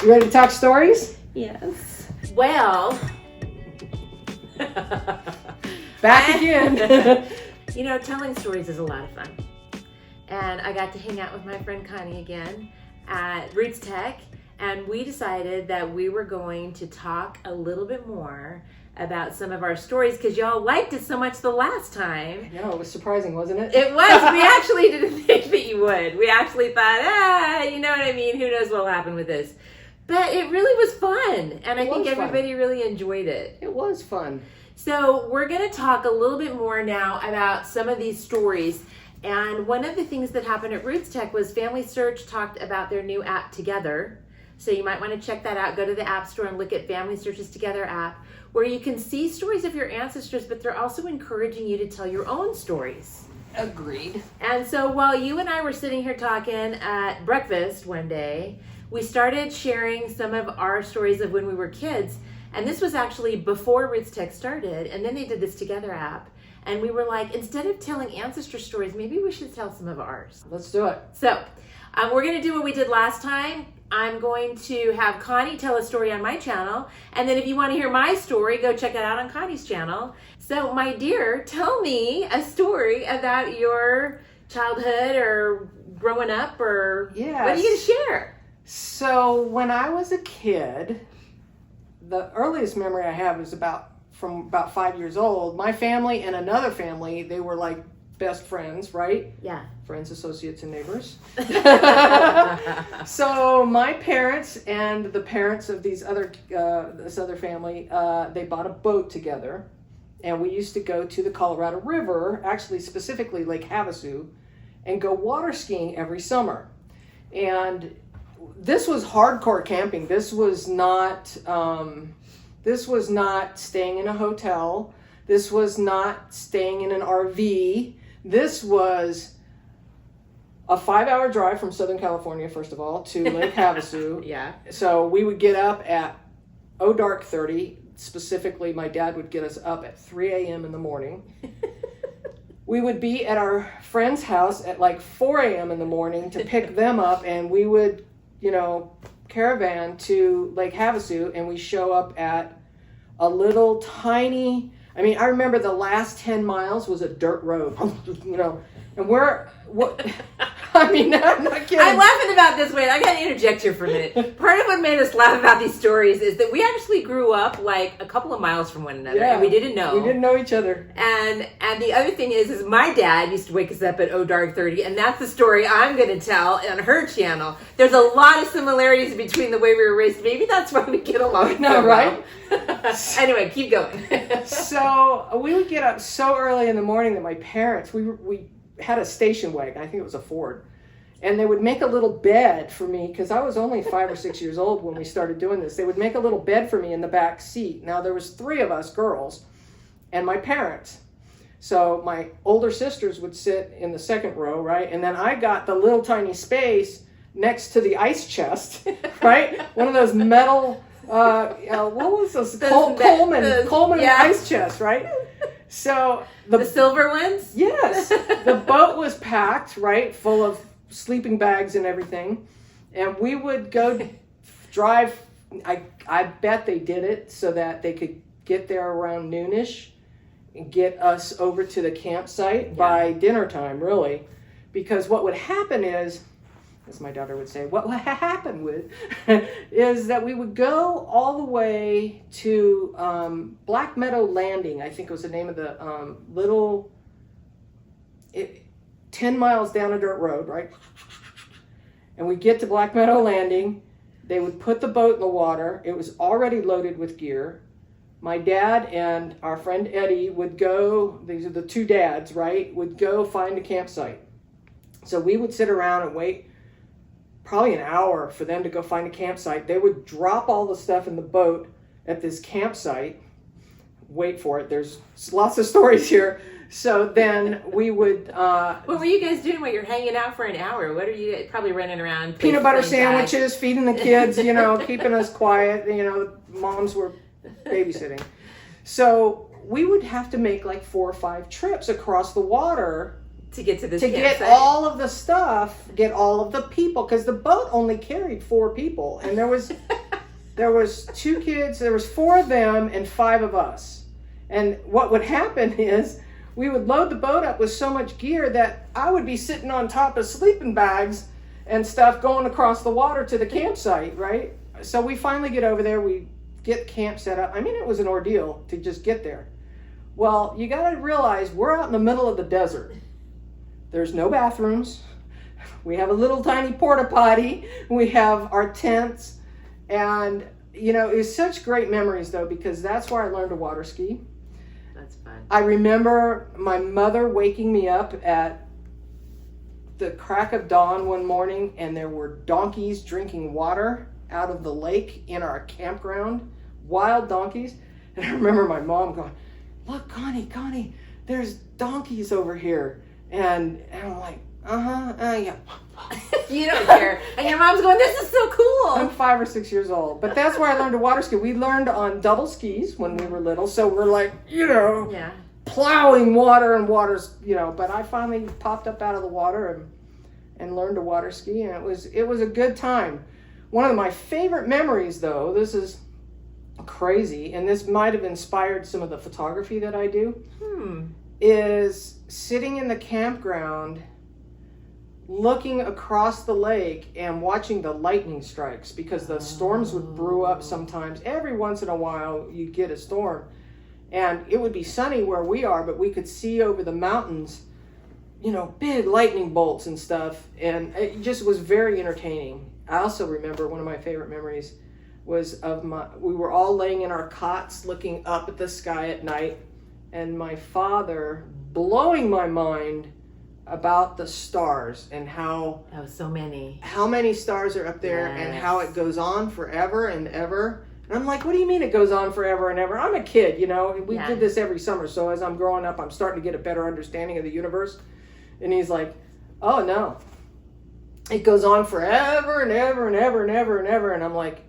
You ready to talk stories? Yes. Well, back again. You know, telling stories is a lot of fun. And I got to hang out with my friend Connie again at Roots Tech, and we decided that we were going to talk a little bit more about some of our stories because y'all liked it so much the last time. No, it was surprising, wasn't it? It was. We actually didn't think that you would. We actually thought, you know what I mean? Who knows what will happen with this? But it really was fun, and I think everybody really enjoyed it. It was fun. So we're going to talk a little bit more now about some of these stories. And one of the things that happened at Roots Tech was FamilySearch talked about their new app Together. So you might want to check that out. Go to the App Store and look at FamilySearch's Together app, where you can see stories of your ancestors, but they're also encouraging you to tell your own stories. Agreed. And so while you and I were sitting here talking at breakfast one day, we started sharing some of our stories of when we were kids. And this was actually before Roots Tech started. And then they did this Together app. And we were like, instead of telling ancestor stories, maybe we should tell some of ours. Let's do it. So we're going to do what we did last time. I'm going to have Connie tell a story on my channel. And then if you want to hear my story, go check it out on Connie's channel. So my dear, tell me a story about your childhood or growing up, or what are you going to share? So when I was a kid, the earliest memory I have is from about 5 years old. My family and another family, they were like best friends, right? Yeah. Friends, associates, and neighbors. So my parents and the parents of this other family, they bought a boat together, and we used to go to the Colorado River, actually specifically Lake Havasu, and go water skiing every summer. And this was hardcore camping. This was not staying in a hotel. This was not staying in an RV. This was a 5-hour drive from Southern California, first of all, to Lake Havasu. Yeah. So we would get up at dark 30. Specifically, my dad would get us up at 3 a.m. in the morning. We would be at our friend's house at like 4 a.m. in the morning to pick them up, and we would, caravan to Lake Havasu, and we show up at a little tiny, I remember the last 10 miles was a dirt road, and I'm not kidding. I'm laughing about this. Wait, I got to interject here for a minute. Part of what made us laugh about these stories is that we actually grew up like a couple of miles from one another, and we didn't know. We didn't know each other. And the other thing is my dad used to wake us up at dark 30, and that's the story I'm going to tell on her channel. There's a lot of similarities between the way we were raised. Maybe that's why we get along. No, right? Anyway, keep going. So we would get up so early in the morning that my parents, we had a station wagon. I think it was a Ford. And they would make a little bed for me, because I was only 5 or 6 years old when we started doing this. They would make a little bed for me in the back seat. Now, there was 3 of us girls and my parents. So my older sisters would sit in the second row, right? And then I got the little tiny space next to the ice chest, right? One of those metal, what was those? Coleman ice chest, right? So the silver ones? Yes. The boat was packed, right? Full of sleeping bags and everything. And we would go drive. I bet they did it so that they could get there around noonish and get us over to the campsite by dinner time, really. Because what would happen is, as my daughter would say, what would happen is that we would go all the way to Black Meadow Landing, I think was the name of the 10 miles down a dirt road, right? And we get to Black Meadow Landing. They would put the boat in the water. It was already loaded with gear. My dad and our friend Eddie would go, these are the 2 dads, right, would go find a campsite. So we would sit around and wait probably an hour for them to go find a campsite. They would drop all the stuff in the boat at this campsite. Wait for it. There's lots of stories here. So then we would... what were you guys doing while you're hanging out for an hour? What are you probably running around? Peanut butter sandwiches, feeding the kids, keeping us quiet. Moms were babysitting. So we would have to make like 4 or 5 trips across the water to get to this to campsite. get all of the stuff, get all of the people, because the boat only carried 4 people, and there was 2 kids, there was 4 of them and 5 of us. And what would happen is we would load the boat up with so much gear that I would be sitting on top of sleeping bags and stuff going across the water to the campsite, right? So we finally get over there, we get camp set up. I mean, it was an ordeal to just get there. Well, you got to realize we're out in the middle of the desert. There's no bathrooms. We have a little tiny porta potty. We have our tents. And, you know, it was such great memories, though, because that's where I learned to water ski. That's fun. I remember my mother waking me up at the crack of dawn one morning, and there were donkeys drinking water out of the lake in our campground. Wild donkeys. And I remember my mom going, "Look, Connie, there's donkeys over here." And I'm like, yeah. You don't care. And your mom's going, "This is so cool." I'm 5 or 6 years old. But that's where I learned to water ski. We learned on double skis when we were little. So we're like, you know, Yeah. plowing water and water's, you know. But I finally popped up out of the water and learned to water ski. And it was a good time. One of my favorite memories, though, this is crazy, and this might have inspired some of the photography that I do, is sitting in the campground looking across the lake and watching the lightning strikes, because the storms would brew up sometimes. Every once in a while you'd get a storm, and it would be sunny where we are, but we could see over the mountains, you know, big lightning bolts and stuff, and it just was very entertaining. I also remember one of my favorite memories was we were all laying in our cots looking up at the sky at night, and my father blowing my mind about the stars and how many stars are up there. Yes. And how it goes on forever and ever. And I'm like, what do you mean it goes on forever and ever? I'm a kid, you know, we did this every summer. So as I'm growing up, I'm starting to get a better understanding of the universe. And he's like, oh no, it goes on forever and ever and ever and ever and ever. And I'm like,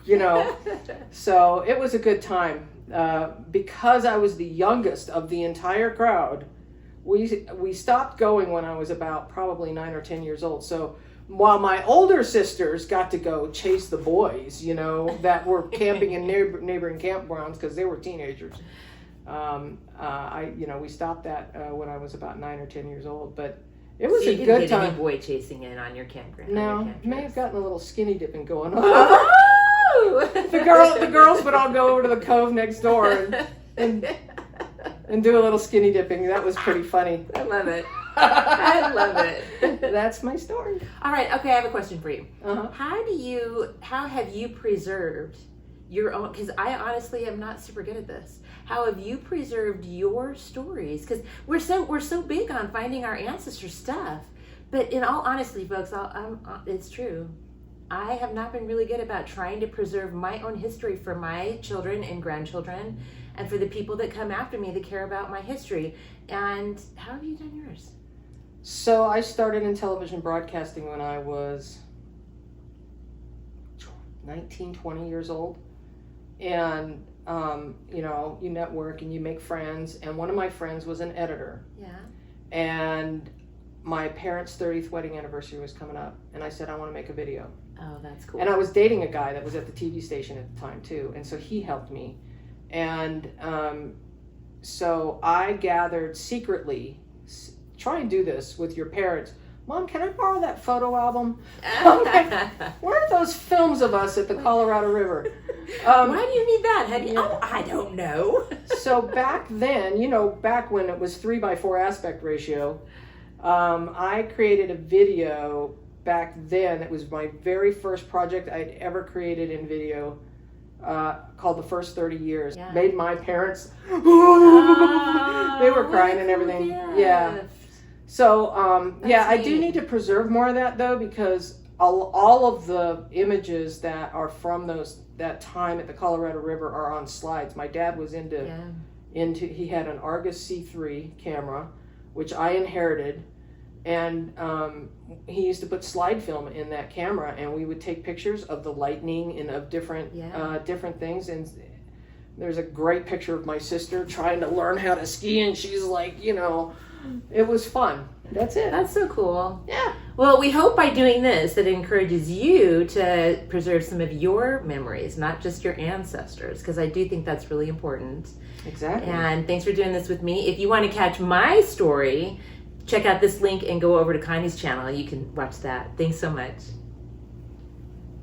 you know. So it was a good time. Because I was the youngest of the entire crowd, we stopped going when I was about probably 9 or 10 years old. So while my older sisters got to go chase the boys, you know, that were camping in neighboring campgrounds because they were teenagers, we stopped that when I was about 9 or 10 years old. But it was a good time. Any boy chasing in on your campground? No, may have gotten a little skinny dipping going on. Oh! The girls would all go over to the cove next door and do a little skinny dipping. That was pretty funny. I love it. I love it. That's my story. All right. Okay, I have a question for you. Uh-huh. How have you preserved your own? Because I honestly am not super good at this. How have you preserved your stories? Because we're so big on finding our ancestor stuff, but in all honesty, folks, it's true. I have not been really good about trying to preserve my own history for my children and grandchildren, and for the people that come after me that care about my history. And how have you done yours? So I started in television broadcasting when I was 19, 20 years old. And, you network and you make friends. And one of my friends was an editor. Yeah. And my parents' 30th wedding anniversary was coming up. And I said, I want to make a video. Oh, that's cool. And I was dating a guy that was at the TV station at the time, too. And so he helped me. And so I gathered secretly, try and do this with your parents. Mom, can I borrow that photo album? Where are those films of us at the Colorado River? Why do you need that, honey? Oh, I don't know. So back then, back when it was 3:4 aspect ratio, I created a video back then. It was my very first project I'd ever created in video, called The First 30 Years. Yeah. Made my parents, they were crying and everything. Yeah. So, I do need to preserve more of that, though, because all of the images that are from that time at the Colorado River are on slides. My dad was he had an Argus C3 camera, which I inherited, and he used to put slide film in that camera, and we would take pictures of the lightning and of different things. And There's a great picture of my sister trying to learn how to ski, and she's like, you know, it was fun. That's it. That's so cool. Yeah. Well, we hope by doing this that it encourages you to preserve some of your memories, not just your ancestors, because I do think that's really important. Exactly. And thanks for doing this with me. If you want to catch my story, check out this link and go over to Connie's channel. You can watch that. Thanks so much.